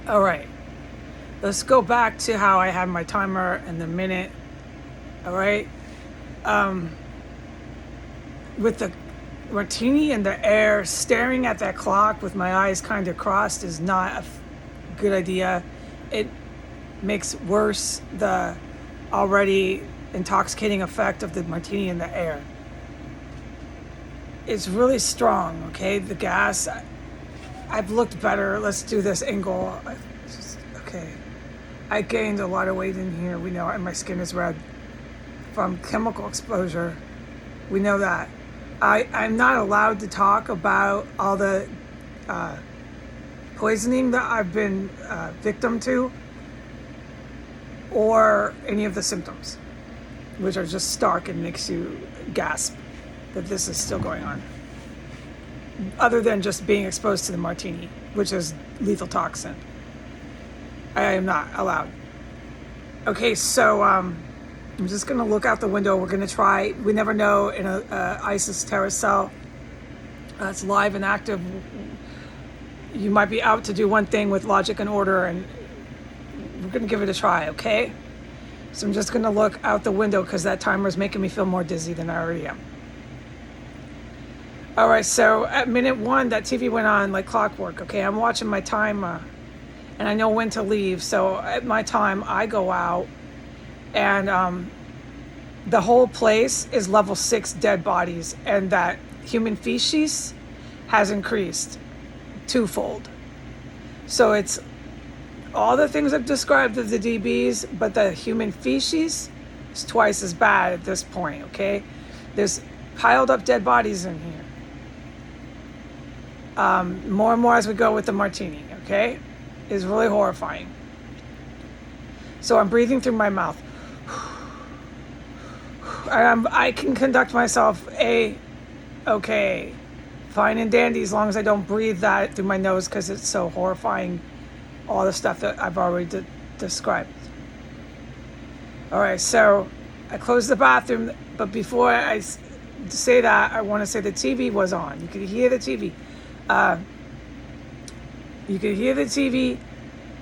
All right. Let's go back to how I had my timer and the minute. All right. With the martini in the air, staring at that clock with my eyes kind of crossed is not a good idea. It makes worse the already intoxicating effect of the martini in the air. It's really strong, okay? The gas, I've looked better. Let's do this angle. Okay. I gained a lot of weight in here. We know, and my skin is red from chemical exposure. We know that. I'm not allowed to talk about all the poisoning that I've been victim to or any of the symptoms, which are just stark and makes you gasp that this is still going on. Other than just being exposed to the martini, which is lethal toxin. I am not allowed. Okay, so I'm just going to look out the window. We're going to try. We never know in a ISIS terrorist cell that's live and active. You might be out to do one thing with logic and order, and we're going to give it a try, okay? So I'm just going to look out the window because that timer is making me feel more dizzy than I already am. All right, so at minute 1, that TV went on like clockwork, okay? I'm watching my time, and I know when to leave. So at my time, I go out, and the whole place is level 6 dead bodies, and that human feces has increased twofold. So it's all the things I've described of the DBs, but the human feces is twice as bad at this point, okay? There's piled up dead bodies in here. More and more as we go with the martini, okay? It's really horrifying. So I'm breathing through my mouth. I can conduct myself okay, fine and dandy, as long as I don't breathe that through my nose because it's so horrifying, all the stuff that I've already described. All right, so I closed the bathroom, but before I say that, I want to say the TV was on. You could hear the TV. You could hear the TV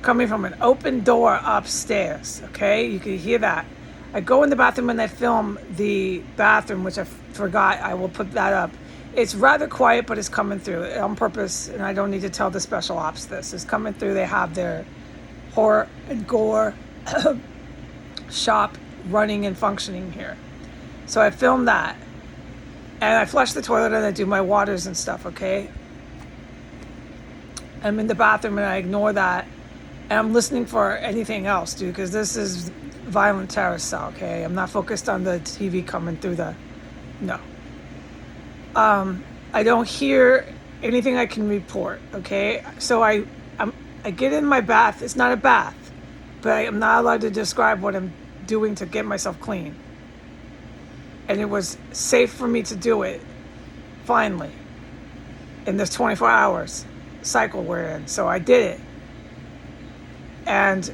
coming from an open door upstairs, okay? You could hear that. I go in the bathroom and I film the bathroom, which I forgot. I will put that up. It's rather quiet, but it's coming through on purpose, and I don't need to tell the special ops this. It's coming through. They have their horror and gore shop running and functioning here. So I film that. And I flush the toilet and I do my waters and stuff, okay? I'm in the bathroom and I ignore that. And I'm listening for anything else, dude, because this is violent terrorist cell, okay? I'm not focused on the TV coming through the... No. I don't hear anything I can report, okay? So I get in my bath. It's not a bath, but I'm not allowed to describe what I'm doing to get myself clean. And it was safe for me to do it, finally, in this 24 hours cycle we're in. So I did it. And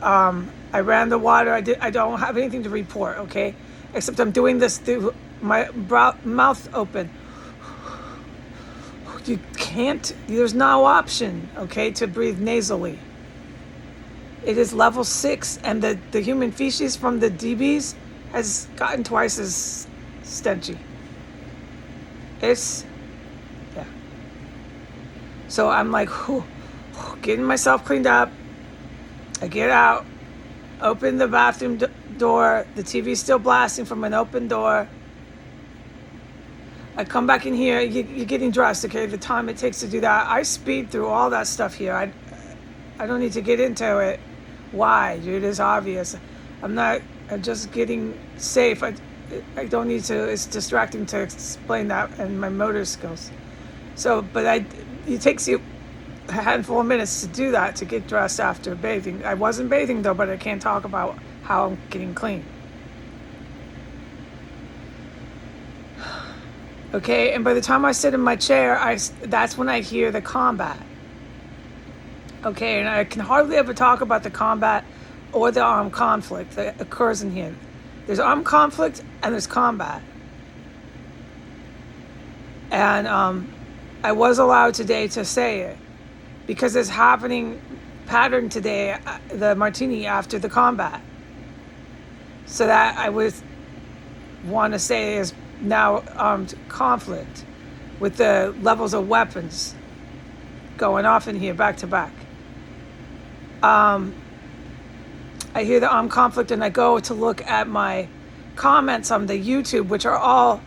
I ran the water. I don't have anything to report, okay? Except I'm doing this through my mouth open. You can't, there's no option, okay, to breathe nasally. It is level 6, and the human feces from the DBs has gotten twice as stenchy. Yeah. So I'm like, getting myself cleaned up. I get out, open the bathroom door. The TV's still blasting from an open door. I come back in here. You're getting dressed, okay? The time it takes to do that. I speed through all that stuff here. I don't need to get into it. Why, dude? It's obvious. I'm just getting safe. I don't need to. It's distracting to explain that and my motor skills. So, but it takes you a handful of minutes to do that, to get dressed after bathing. I wasn't bathing though, but I can't talk about how I'm getting clean. Okay, and by the time I sit in my chair, that's when I hear the combat. Okay, and I can hardly ever talk about the combat or the armed conflict that occurs in here. There's armed conflict and there's combat. And I was allowed today to say it because it's happening pattern today, the Martini after the combat. So that I would want to say is now armed conflict with the levels of weapons going off in here back to back. I hear the armed conflict and I go to look at my comments on the YouTube, which are all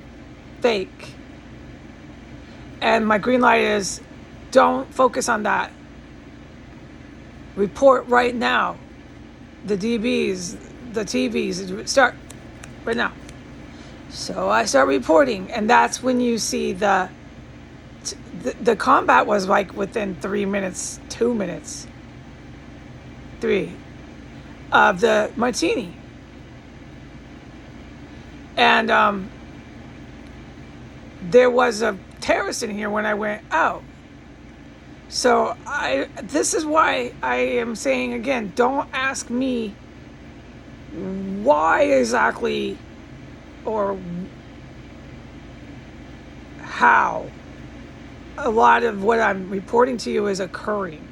fake. And my green light is, don't focus on that. Report right now. The DBs, the TVs, start right now. So I start reporting, and that's when you see the combat was like within 3 minutes, 2 minutes, 3 of the Martini. And there was a terrorist in here when I went out. So this is why I am saying again, don't ask me why exactly or how a lot of what I'm reporting to you is occurring.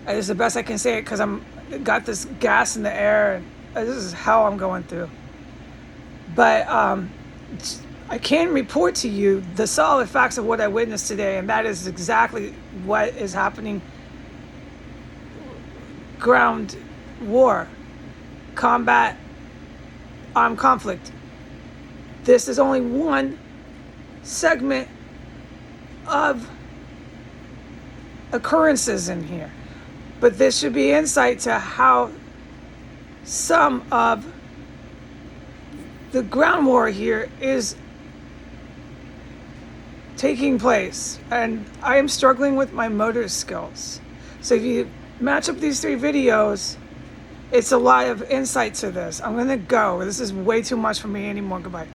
It's the best I can say it because I'm got this gas in the air, and this is how I'm going through. But I can report to you the solid facts of what I witnessed today, and that is exactly what is happening. Ground war, combat, armed conflict. This is only one segment of occurrences in here. But this should be insight to how some of the ground war here is taking place. And I am struggling with my motor skills. So if you match up these 3 videos, it's a lot of insight to this. I'm going to go. This is way too much for me anymore. Goodbye.